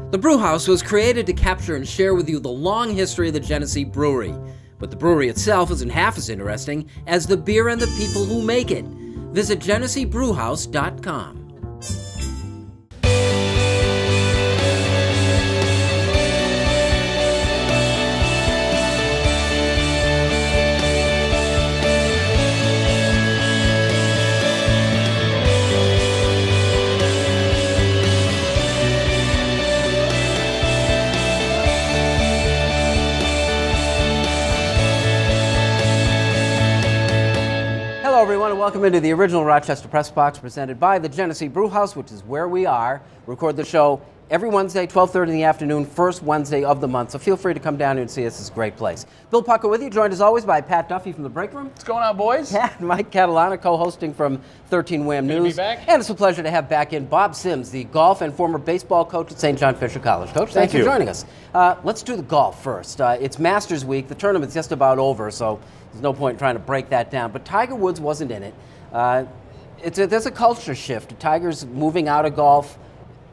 The Brew House was created to capture and share with you the long history of the Genesee Brewery. But the brewery itself isn't half as interesting as the beer and the people who make it. Visit GeneseeBrewhouse.com. Hello everyone and welcome into the original Rochester Press Box presented by the Genesee Brew House, which is where we are. Record the show every Wednesday, 12:30 in the afternoon, first Wednesday of the month, so feel free to come down here and see us. It's a great place. Bill Pucko with you, joined as always by Pat Duffy from the Breakroom. What's going on, boys? And Mike Catalana, co-hosting from 13 WHAM News. Good to be back. And it's a pleasure to have back in Bob Sims, the golf and former baseball coach at St. John Fisher College. Coach, thanks for joining us. Let's do the golf first. It's Masters Week. The tournament's just about over, so there's no point in trying to break that down. But Tiger Woods wasn't in it. There's a culture shift. Tiger's moving out of golf.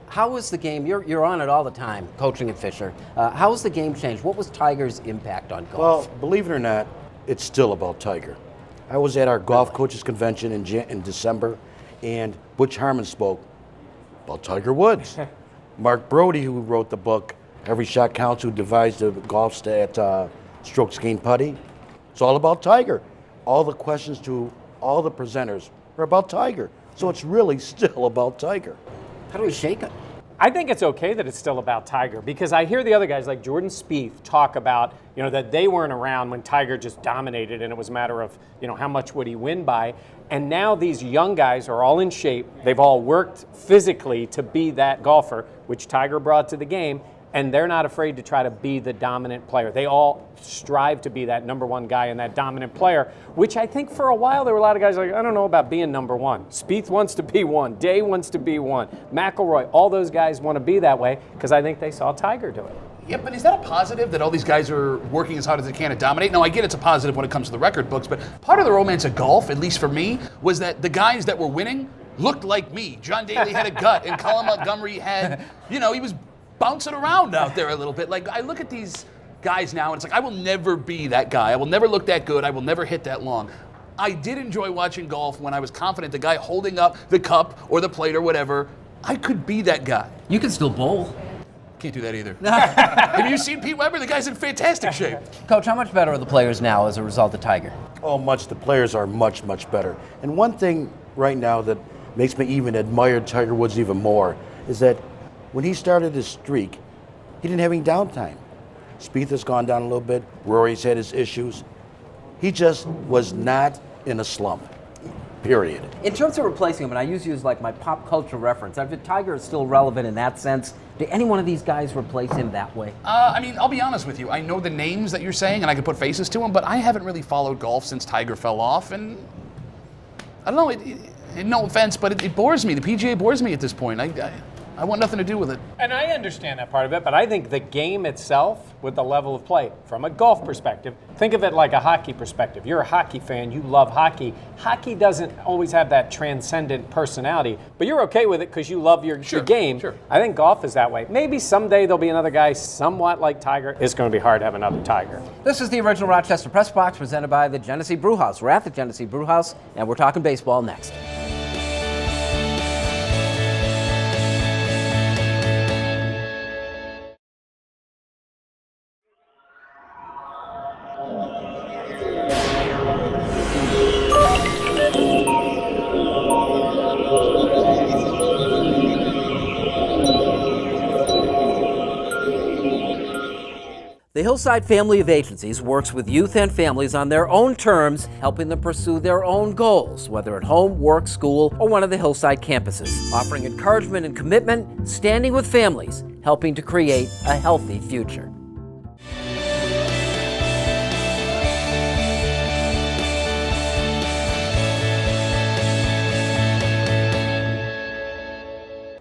How is the game? You're on it all the time, coaching at Fisher. How has the game changed? What was Tiger's impact on golf? Well, believe it or not, it's still about Tiger. I was at our golf coaches convention in December, and Butch Harmon spoke about Tiger Woods. Mark Brody, who wrote the book Every Shot Counts, who devised the golf strokes gained putty, it's all about Tiger. All the questions to all the presenters are about Tiger. So it's really still about Tiger. How do we shake it? I think it's okay that it's still about Tiger because I hear the other guys like Jordan Spieth talk about, that they weren't around when Tiger just dominated and it was a matter of, how much would he win by. And now these young guys are all in shape. They've all worked physically to be that golfer, which Tiger brought to the game. And they're not afraid to try to be the dominant player. They all strive to be that number one guy and that dominant player, which I think for a while there were a lot of guys like, I don't know about being number one. Spieth wants to be one. Day wants to be one. McIlroy, all those guys want to be that way because I think they saw Tiger do it. Yeah, but is that a positive that all these guys are working as hard as they can to dominate? No, I get it's a positive when it comes to the record books, but part of the romance of golf, at least for me, was that the guys that were winning looked like me. John Daly had a gut, and Colin Montgomery had, he was bouncing around out there a little bit. Like, I look at these guys now, and it's like, I will never be that guy. I will never look that good. I will never hit that long. I did enjoy watching golf when I was confident the guy holding up the cup or the plate or whatever, I could be that guy. You can still bowl. Can't do that either. Have you seen Pete Weber? The guy's in fantastic shape. Coach, how much better are the players now as a result of Tiger? Oh, the players are much, much better. And one thing right now that makes me even admire Tiger Woods even more is that when he started his streak, he didn't have any downtime. Spieth has gone down a little bit. Rory's had his issues. He just was not in a slump, period. In terms of replacing him, and I use you as like my pop culture reference, I think Tiger is still relevant in that sense. Did any one of these guys replace him that way? I'll be honest with you. I know the names that you're saying, and I can put faces to them, but I haven't really followed golf since Tiger fell off, and I don't know, no offense, but it bores me. The PGA bores me at this point. I want nothing to do with it. And I understand that part of it, but I think the game itself, with the level of play, from a golf perspective, think of it like a hockey perspective. You're a hockey fan, you love hockey. Hockey doesn't always have that transcendent personality, but you're okay with it because you love your game. Sure. I think golf is that way. Maybe someday there'll be another guy somewhat like Tiger. It's going to be hard to have another Tiger. This is the original Rochester Press Box presented by the Genesee Brew House. We're at the Genesee Brew House, and we're talking baseball next. The Hillside Family of Agencies works with youth and families on their own terms, helping them pursue their own goals, whether at home, work, school, or one of the Hillside campuses, offering encouragement and commitment, standing with families, helping to create a healthy future.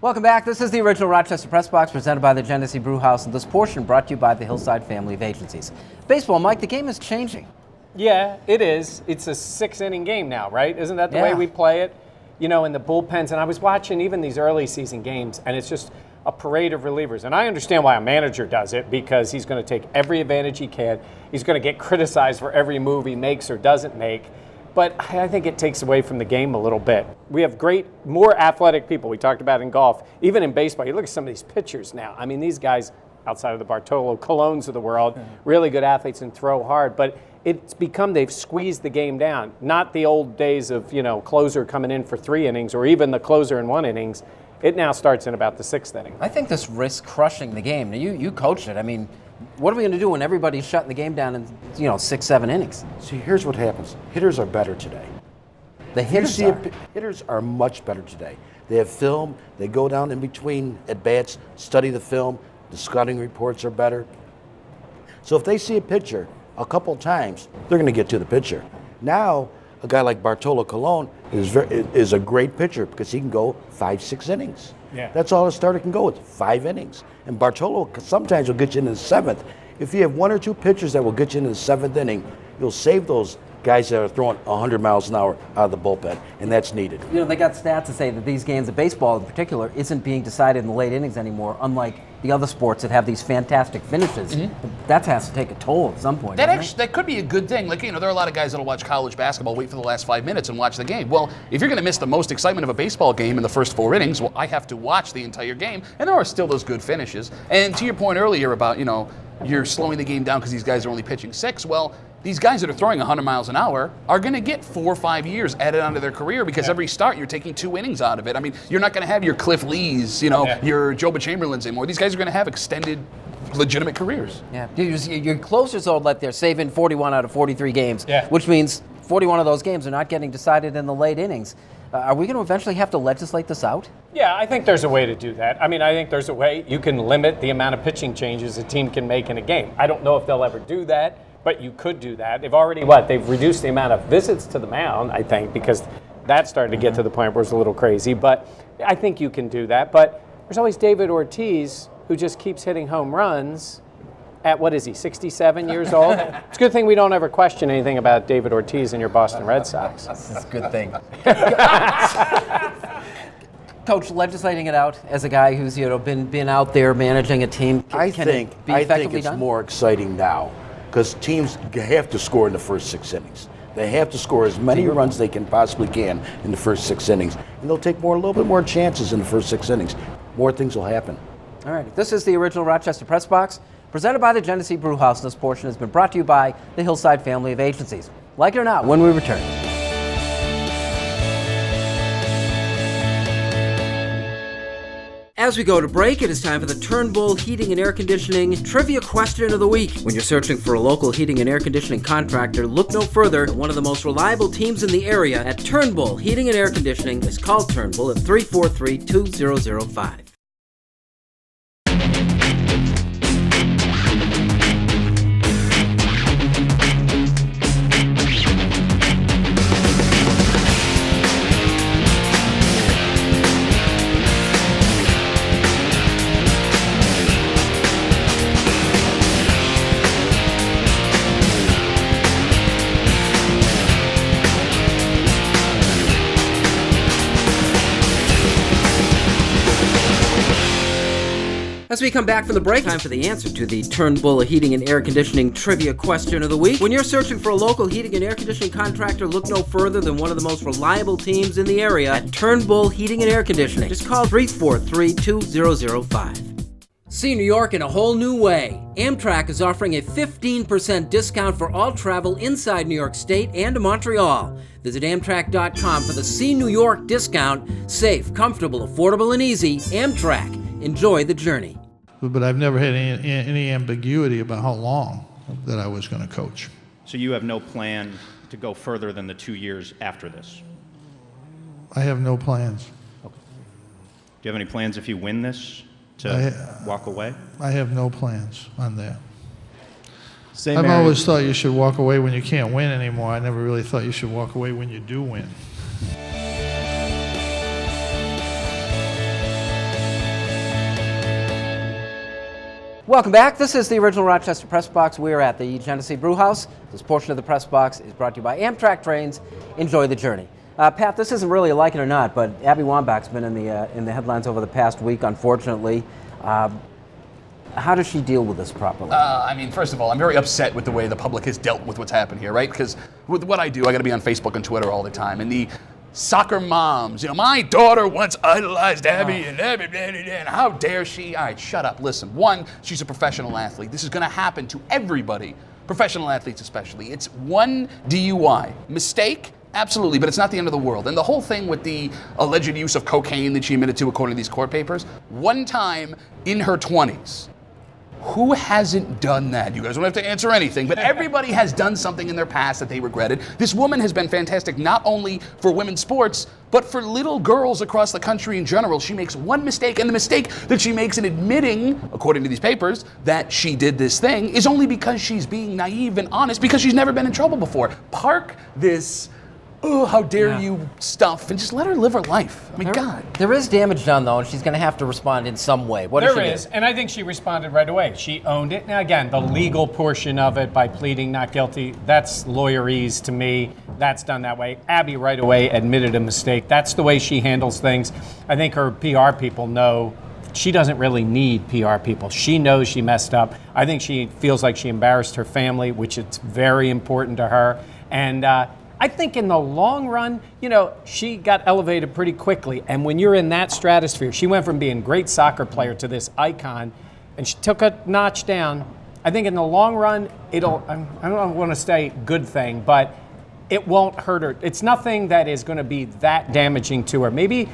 Welcome back. This is the original Rochester Press Box presented by the Genesee Brew House, and this portion brought to you by the Hillside Family of Agencies. Baseball, Mike, the game is changing. Yeah, it is. It's a 6-inning game now, right? Isn't that the way we play it? You know, in the bullpens, and I was watching even these early season games, and it's just a parade of relievers. And I understand why a manager does it, because he's going to take every advantage he can. He's going to get criticized for every move he makes or doesn't make. But I think it takes away from the game a little bit. We have more athletic people. We talked about in golf, even in baseball. You look at some of these pitchers now. I mean, these guys, outside of the Bartolo Colognes of the world, really good athletes and throw hard. But it's become they've squeezed the game down. Not the old days of, closer coming in for 3 innings or even the closer in 1 innings. It now starts in about the 6th inning. I think this risks crushing the game. Now, you coached it. I mean, what are we going to do when everybody's shutting the game down in 6, 7 innings? See, here's what happens. Hitters are better today. Hitters are much better today. They have film. They go down in between at bats, study the film. The scouting reports are better. So if they see a pitcher a couple times, they're going to get to the pitcher. Now, a guy like Bartolo Colognes is a great pitcher because he can go 5, 6 innings. Yeah. That's all a starter can go with, 5 innings. And Bartolo sometimes will get you into the 7th. If you have 1 or 2 pitchers that will get you into the 7th inning, you'll save those guys that are throwing 100 miles an hour out of the bullpen, and that's needed. They got stats to say that these games of baseball in particular isn't being decided in the late innings anymore, unlike the other sports that have these fantastic finishes. That has to take a toll at some point. That could be a good thing. Like, there are a lot of guys that'll watch college basketball, wait for the last 5 minutes and watch the game. Well, if you're going to miss the most excitement of a baseball game in the first 4 innings, well, I have to watch the entire game, and there are still those good finishes. And to your point earlier about, you're slowing the game down because these guys are only pitching 6, well, these guys that are throwing 100 miles an hour are going to get 4 or 5 years added onto their career because every start you're taking 2 innings out of it. I mean, you're not going to have your Cliff Lees, your Joba Chamberlains anymore. These guys are going to have extended, legitimate careers. Yeah, your closers all like they're saving 41 out of 43 games, which means 41 of those games are not getting decided in the late innings. Are we going to eventually have to legislate this out? Yeah, I think there's a way to do that. I mean, I think there's a way you can limit the amount of pitching changes a team can make in a game. I don't know if they'll ever do that, but you could do that. They've already, they've reduced the amount of visits to the mound, I think, because that's starting to get to the point where it's a little crazy. But I think you can do that. But there's always David Ortiz, who just keeps hitting home runs at, 67 years old? It's a good thing we don't ever question anything about David Ortiz and your Boston Red Sox. That's a good thing. Coach, legislating it out as a guy who's been out there managing a team, I think it's more exciting now because teams have to score in the first 6 innings. They have to score as many runs they can possibly can in the first 6 innings, and they'll take a little bit more chances in the first 6 innings. More things will happen. All right, this is the original Rochester Press Box, presented by the Genesee Brew House. This portion has been brought to you by the Hillside family of agencies. Like it or not, when we return. As we go to break, it is time for the Turnbull Heating and Air Conditioning Trivia Question of the Week. When you're searching for a local heating and air conditioning contractor, look no further than one of the most reliable teams in the area at Turnbull Heating and Air Conditioning. Is called Turnbull at 343-2005. As we come back from the break, time for the answer to the Turnbull Heating and Air Conditioning Trivia Question of the Week. When you're searching for a local heating and air conditioning contractor, look no further than one of the most reliable teams in the area at Turnbull Heating and Air Conditioning. Just call 343-2005. See New York in a whole new way. Amtrak is offering a 15% discount for all travel inside New York State and to Montreal. Visit Amtrak.com for the See New York discount. Safe, comfortable, affordable, and easy. Amtrak. Enjoy the journey. But I've never had any ambiguity about how long that I was going to coach. So you have no plan to go further than the 2 years after this? I have no plans. Okay. Do you have any plans if you win this to walk away? I have no plans on that. I've always thought you should walk away when you can't win anymore. I never really thought you should walk away when you do win. Welcome back. This is the original Rochester Press Box. We are at the Genesee Brew House. This portion of the Press Box is brought to you by Amtrak Trains. Enjoy the journey. Pat, this isn't really a like it or not, but Abby Wambach's been in the headlines over the past week, unfortunately. How does she deal with this properly? I mean, first of all, I'm very upset with the way the public has dealt with what's happened here, right? Because with what I do, I got to be on Facebook and Twitter all the time. And the soccer moms, my daughter once idolized Abby and how dare she? All right, shut up. Listen, one, she's a professional athlete. This is going to happen to everybody, professional athletes especially. It's one DUI. Mistake? Absolutely, but it's not the end of the world. And the whole thing with the alleged use of cocaine that she admitted to according to these court papers, one time in her 20s. Who hasn't done that? You guys don't have to answer anything, but everybody has done something in their past that they regretted. This woman has been fantastic not only for women's sports, but for little girls across the country in general. She makes one mistake, and the mistake that she makes in admitting, according to these papers, that she did this thing is only because she's being naive and honest because she's never been in trouble before. Park this how dare you stuff and just let her live her life. I mean, God. There is damage done, though, and she's going to have to respond in some way. What There is, and I think she responded right away. She owned it. Now, again, the legal portion of it by pleading not guilty, that's lawyerese to me. That's done that way. Abby right away admitted a mistake. That's the way she handles things. I think her PR people know she doesn't really need PR people. She knows she messed up. I think she feels like she embarrassed her family, which is very important to her. And I think in the long run, she got elevated pretty quickly. And when you're in that stratosphere, she went from being a great soccer player to this icon, and she took a notch down. I think in the long run, I don't want to say good thing, but it won't hurt her. It's nothing that is going to be that damaging to her. Maybe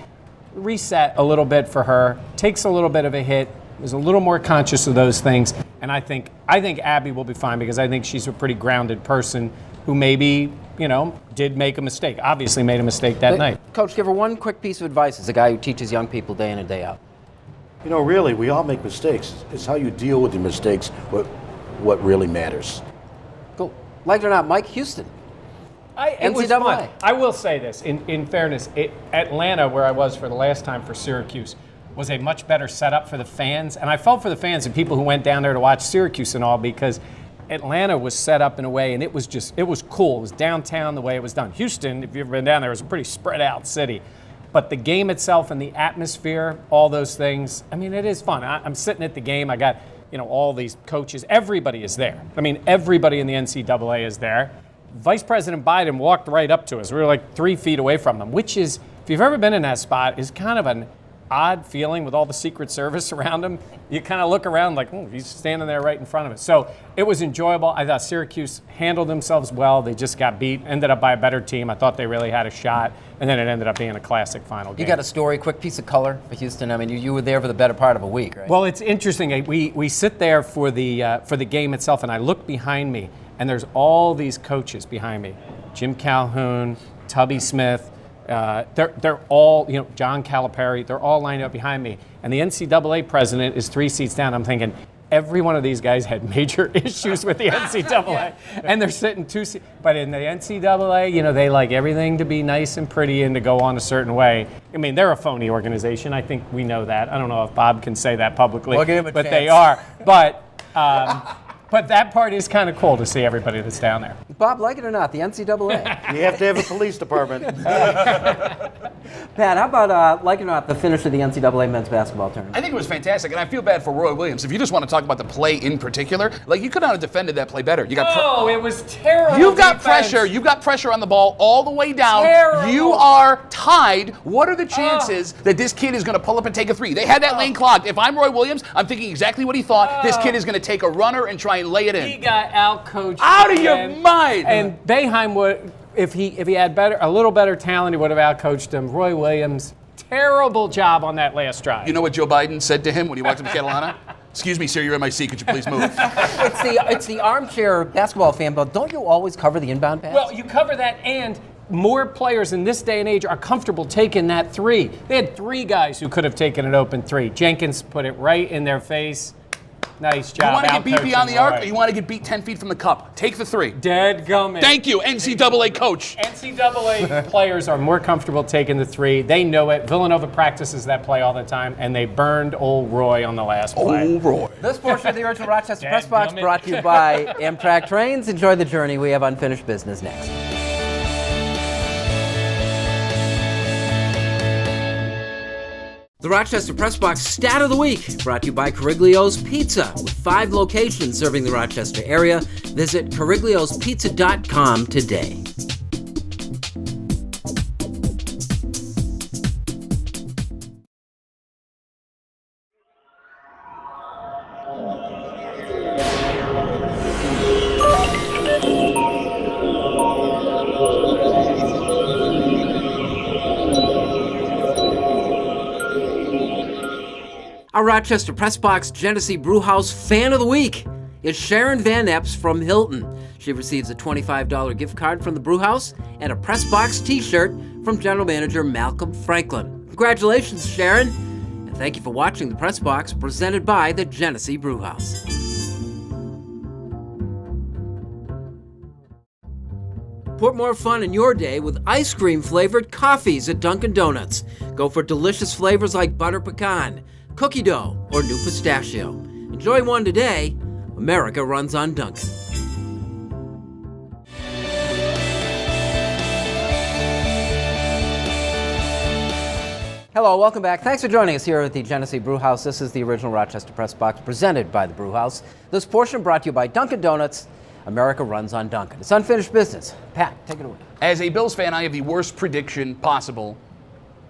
reset a little bit for her, takes a little bit of a hit, is a little more conscious of those things. And I think Abby will be fine because I think she's a pretty grounded person who maybe, did make a mistake. Obviously made a mistake that night. Coach, give her one quick piece of advice as a guy who teaches young people day in and day out. Really, we all make mistakes. It's how you deal with the mistakes what really matters. Cool. Like it or not, Mike, Houston. It was fun. I will say this, in fairness, Atlanta, where I was for the last time for Syracuse, was a much better setup for the fans. And I felt for the fans and people who went down there to watch Syracuse and all, because Atlanta was set up in a way, and it was cool. It was downtown the way it was done. Houston, if you've ever been down there, was a pretty spread out city. But the game itself and the atmosphere, all those things, I mean, it is fun. I'm sitting at the game. I got, all these coaches. Everybody is there. I mean, everybody in the NCAA is there. Vice President Biden walked right up to us. We were like 3 feet away from them, which is, if you've ever been in that spot, is kind of an odd feeling with all the Secret Service around him. You kind of look around like, he's standing there right in front of us. So it was enjoyable. I thought Syracuse handled themselves well. They just got beat, ended up by a better team. I thought they really had a shot, and then it ended up being a classic final game. You got a story, quick piece of color for Houston. I mean, you were there for the better part of a week, right? Well, it's interesting. We sit there for the game itself, and I look behind me, and there's all these coaches behind me. Jim Calhoun, Tubby Smith, they're all, John Calipari, they're all lined up behind me. And the NCAA president is 3 seats down. I'm thinking, every one of these guys had major issues with the NCAA. And they're sitting 2 seats. But in the NCAA, they like everything to be nice and pretty and to go on a certain way. I mean, they're a phony organization. I think we know that. I don't know if Bob can say that publicly, but they are. But that part is kind of cool to see everybody that's down there. Bob, like it or not, the NCAA. You have to have a police department. Pat, how about, like it or not, the finish of the NCAA men's basketball tournament? I think it was fantastic, and I feel bad for Roy Williams. If you just want to talk about the play in particular, you could not have defended that play better. You got it was terrible. You've got pressure. You've got pressure on the ball all the way down. Terrible. You are tied. What are the chances that this kid is going to pull up and take a three? They had that lane clogged. If I'm Roy Williams, I'm thinking exactly what he thought. This kid is going to take a runner and try and lay it in. He got out-coached. Out of your mind. And Boeheim would, if he had a little better talent, he would have out-coached him. Roy Williams, terrible job on that last drive. You know what Joe Biden said to him when he walked into Catalana? Excuse me, sir, you're in my seat. Could you please move? It's the armchair basketball fan, but don't you always cover the inbound pass? Well, you cover that, and more players in this day and age are comfortable taking that three. They had 3 guys who could have taken an open three. Jenkins put it right in their face. Nice job. You want to get beat beyond the arc, Roy. or you want to get beat 10 feet from the cup? Take the three. Dead gummit. Thank you, NCAA coach. NCAA players are more comfortable taking the three. They know it. Villanova practices that play all the time, and they burned old Roy on the last play. Oh, Roy. This portion of the Urgent Rochester Dead Press Box gummit. brought to you by Amtrak Trains. Enjoy the journey. We have unfinished business next. The Rochester Press Box Stat of the Week, brought to you by Cariglio's Pizza, with 5 locations serving the Rochester area. Visit carigliospizza.com today. Our Rochester Press Box Genesee Brewhouse Fan of the Week is Sharon Van Epps from Hilton. She receives a $25 gift card from the Brewhouse and a Press Box t-shirt from General Manager Malcolm Franklin. Congratulations, Sharon, and thank you for watching the Press Box presented by the Genesee Brewhouse. Put more fun in your day with ice cream flavored coffees at Dunkin' Donuts. Go for delicious flavors like butter pecan, cookie dough, or new pistachio. Enjoy one today. America runs on Dunkin'. Hello, welcome back. Thanks for joining us here at the Genesee Brewhouse. This is the original Rochester Press Box presented by the Brewhouse. This portion brought to you by Dunkin' Donuts. America runs on Dunkin'. It's unfinished business. Pat, take it away. As a Bills fan, I have the worst prediction possible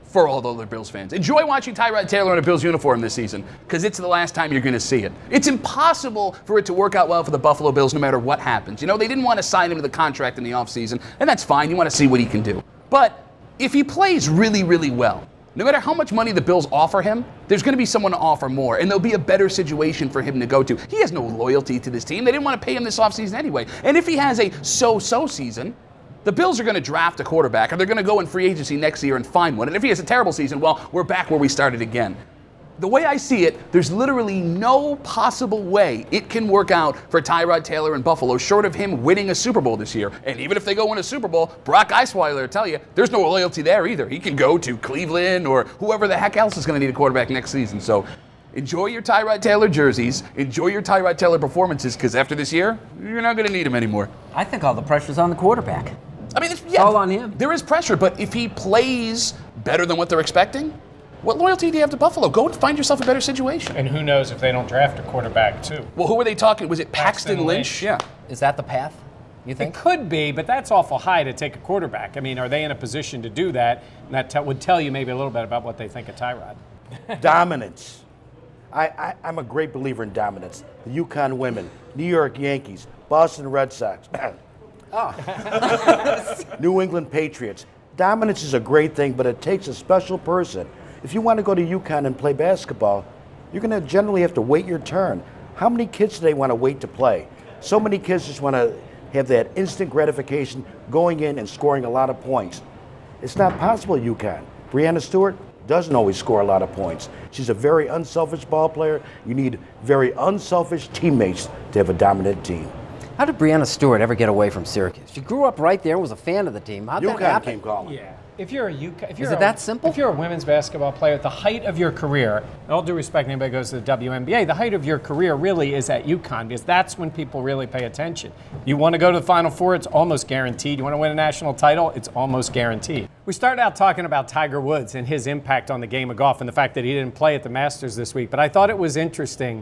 for all the other Bills fans. Enjoy watching Tyrod Taylor in a Bills uniform this season, because it's the last time you're going to see it. It's impossible for it to work out well for the Buffalo Bills no matter what happens. You know, they didn't want to sign him to the contract in the offseason, and that's fine. You want to see what he can do. But if he plays really, really well, no matter how much money the Bills offer him, there's going to be someone to offer more, and there'll be a better situation for him to go to. He has no loyalty to this team. They didn't want to pay him this offseason anyway. And if he has a so-so season, the Bills are going to draft a quarterback, or they're going to go in free agency next year and find one. And if he has a terrible season, well, we're back where we started again. The way I see it, there's literally no possible way it can work out for Tyrod Taylor in Buffalo short of him winning a Super Bowl this year. And even if they go win a Super Bowl, Brock Osweiler will tell you there's no loyalty there either. He can go to Cleveland or whoever the heck else is going to need a quarterback next season. So enjoy your Tyrod Taylor jerseys. Enjoy your Tyrod Taylor performances, because after this year, you're not going to need him anymore. I think all the pressure's on the quarterback. I mean, It's all on him. There is pressure, but if he plays better than what they're expecting, what loyalty do you have to Buffalo? Go and find yourself a better situation. And who knows if they don't draft a quarterback, too. Well, who were they talking? Was it Paxton Lynch? Yeah. Is that the path, you think? It could be, but that's awful high to take a quarterback. I mean, are they in a position to do that? And that would tell you maybe a little bit about what they think of Tyrod. Dominance. I'm a great believer in dominance. The Yukon women, New York Yankees, Boston Red Sox, New England Patriots. Dominance is a great thing, but it takes a special person. If you want to go to Yukon and play basketball, you're going to generally have to wait your turn. How many kids today want to wait to play? So many kids just want to have that instant gratification, going in and scoring a lot of points. It's not possible at Yukon. Breanna Stewart doesn't always score a lot of points. She's a very unselfish ball player. You need very unselfish teammates to have a dominant team. How did Breanna Stewart ever get away from Syracuse? She grew up right there and was a fan of the team. How'd that UConn happen? came calling. Yeah. If you're a UConn, Is it that simple? If you're a women's basketball player at the height of your career, and all due respect, anybody goes to the WNBA, the height of your career really is at UConn, because that's when people really pay attention. You want to go to the Final Four, it's almost guaranteed. You want to win a national title, it's almost guaranteed. We started out talking about Tiger Woods and his impact on the game of golf and the fact that he didn't play at the Masters this week, but I thought it was interesting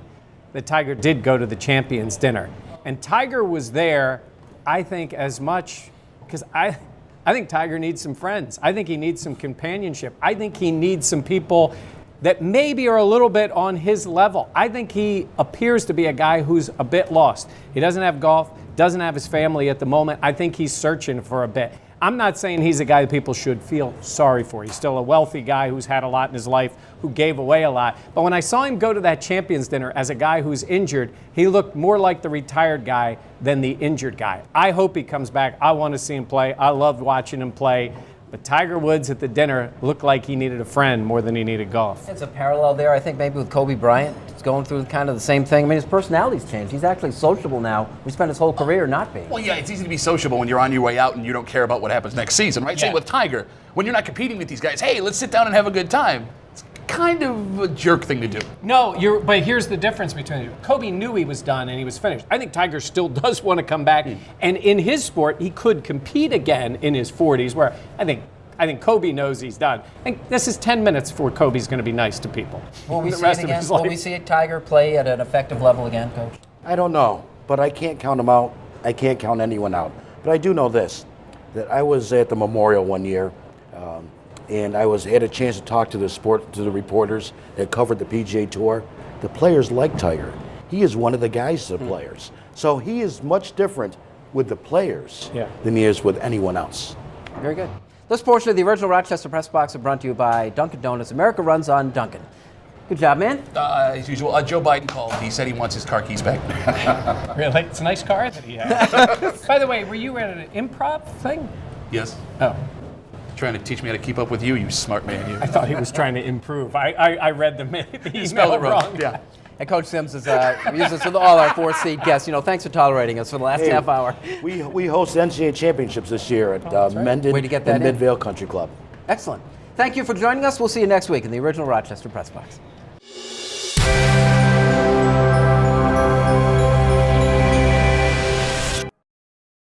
that Tiger did go to the Champions Dinner. And Tiger was there, I think, as much, because I think Tiger needs some friends. I think he needs some companionship. I think he needs some people that maybe are a little bit on his level. I think he appears to be a guy who's a bit lost. He doesn't have golf, doesn't have his family at the moment. I think he's searching for a bit. I'm not saying he's a guy that people should feel sorry for. He's still a wealthy guy who's had a lot in his life, who gave away a lot. But when I saw him go to that Champions Dinner as a guy who's injured, he looked more like the retired guy than the injured guy. I hope he comes back. I want to see him play. I loved watching him play. But Tiger Woods at the dinner looked like he needed a friend more than he needed golf. It's a parallel there, I think, maybe with Kobe Bryant. He's going through kind of the same thing. I mean, his personality's changed. He's actually sociable now. We spent his whole career not being. Well, yeah, it's easy to be sociable when you're on your way out and you don't care about what happens next season, right? Yeah. Same with Tiger. When you're not competing with these guys, hey, let's sit down and have a good time. It's kind of a jerk thing to do. No, but here's the difference between you. Kobe knew he was done and he was finished. I think Tiger still does want to come back. And in his sport, he could compete again in his 40s, where I think I think Kobe knows he's done. And this is 10 minutes before Kobe's going to be nice to people. Will we The see rest it of again? his Will life. we see Tiger play at an effective level again, Coach? I don't know, but I can't count him out. I can't count anyone out. But I do know this, that I was at the Memorial one year, and I had a chance to talk to the reporters that covered the PGA Tour. The players like Tiger. He is one of the guys to the players. So he is much different with the players than he is with anyone else. Very good. This portion of the original Rochester Press Box is brought to you by Dunkin' Donuts. America runs on Dunkin'. Good job, man. As usual, Joe Biden called. He said he wants his car keys back. Really? It's a nice car that he has. By the way, were you at an improv thing? Yes. Oh. Trying to teach me how to keep up with you, you smart man. You. I thought he was trying to improve. I read the You spelled email it wrong. wrong. Yeah. And Coach Sims is uses this with all our four-seed guests. Thanks for tolerating us for the last half hour. We host NCAA championships this year at Mendon Way to get that and in. Midvale Country Club. Excellent. Thank you for joining us. We'll see you next week in the original Rochester Press Box.